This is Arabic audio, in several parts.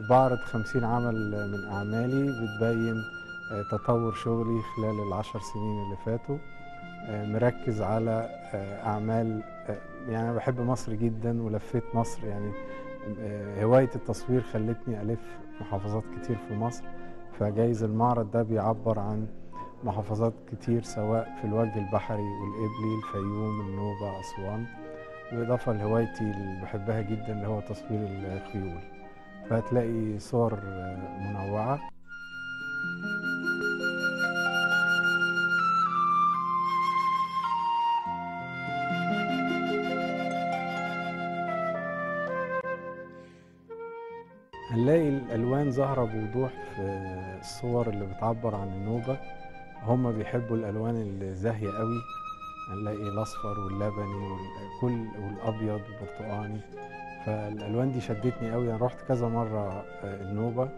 بعرض 50 عمل من أعمالي بتبين تطور شغلي خلال ال10 سنين اللي فاتوا. مركز على أعمال، يعني أنا بحب مصر جدا ولفيت مصر، يعني هواية التصوير خلتني ألف محافظات كتير في مصر، فجايز المعرض ده بيعبر عن محافظات كتير سواء في الوجه البحري والقبلي، الفيوم، النوبة، أسوان، بالإضافة لهوايتي اللي بحبها جدا اللي هو تصوير الخيول، فهتلاقي صور منوعة. هنلاقي الألوان ظاهرة بوضوح في الصور اللي بتعبر عن النوبة. هم بيحبوا الألوان الزاهية قوي، هنلاقي الأصفر واللبني والأبيض والبرتقاني، فالألوان دي شدتني قوي. أنا رحت كذا مرة النوبة،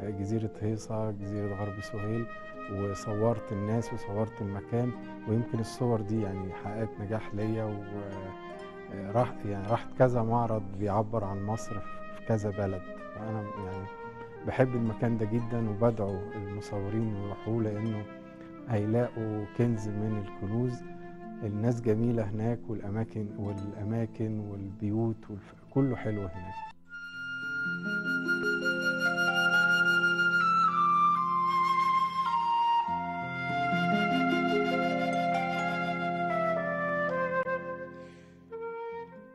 جزيرة هيصة، جزيرة غرب سهيل، وصورت الناس وصورت المكان، ويمكن الصور دي يعني حققت نجاح ليا، رحت كذا معرض بيعبر عن مصر في كذا بلد. فأنا يعني بحب المكان ده جدا، وبدعو المصورين يروحوا لأنه هيلاقوا كنز من الكنوز. الناس جميلة هناك، والأماكن والبيوت كله حلو هناك.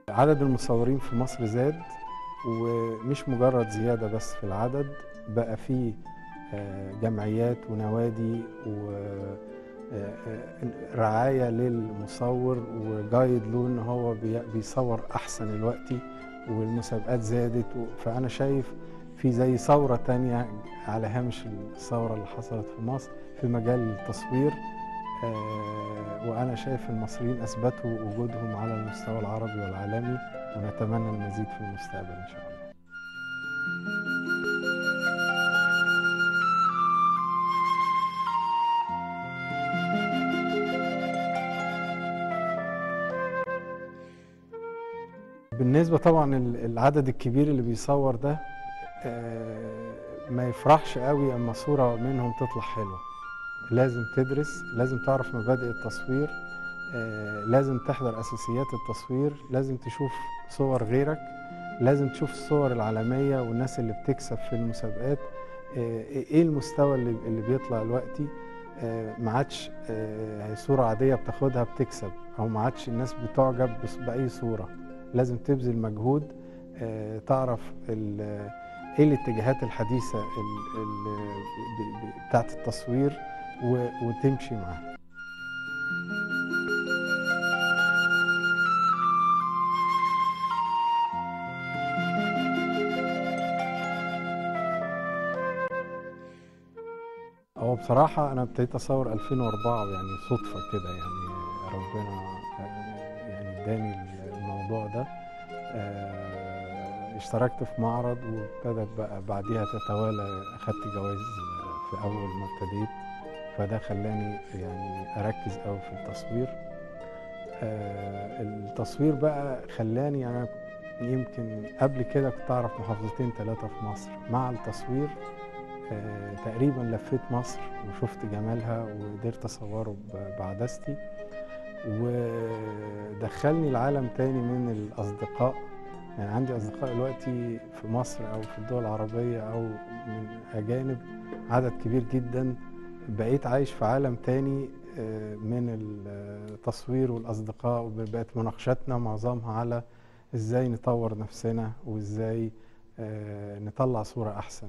عدد المصورين في مصر زاد، ومش مجرد زيادة بس في العدد، بقى فيه جمعيات ونوادي ورعاية للمصور وجايد له ان هو بيصور احسن الوقت، والمسابقات زادت. فانا شايف في زي ثورة تانية على هامش الثورة اللي حصلت في مصر في مجال التصوير، وأنا شايف المصريين أثبتوا وجودهم على المستوى العربي والعالمي، ونتمنى المزيد في المستقبل إن شاء الله. بالنسبة طبعا العدد الكبير اللي بيصور ده ما يفرحش قوي أما صورة منهم تطلع حلوة. لازم تدرس، لازم تعرف مبادئ التصوير، لازم تحضر أساسيات التصوير، لازم تشوف صور غيرك، لازم تشوف الصور العالمية والناس اللي بتكسب في المسابقات، ايه المستوى اللي بيطلع دلوقتي. ما عادش صورة عادية بتاخدها بتكسب، او ما عادش الناس بتعجب بأي صورة. لازم تبذل مجهود، تعرف ايه الاتجاهات الحديثة بتاعت التصوير وتمشي معاها. هو بصراحة أنا ابتديت أصور 2004، يعني صدفة كده، يعني ربنا يعني اداني الموضوع ده. اشتركت في معرض، وابتدت بقى بعديها تتوالى، أخدت جوائز في أول ما ابتديت، فده خلاني يعني أركز قوي في التصوير. التصوير بقى خلاني يعني يمكن قبل كده كنت أعرف محافظتين 3 في مصر. مع التصوير تقريبا لفيت مصر وشفت جمالها وقدرت أصوره بعدستي، ودخلني لعالم تاني من الأصدقاء. يعني عندي أصدقاء دلوقتي في مصر أو في الدول العربية أو من أجانب، عدد كبير جدا. بقيت عايش في عالم تاني من التصوير والأصدقاء، وبقت مناقشاتنا معظمها على إزاي نطور نفسنا وإزاي نطلع صورة أحسن.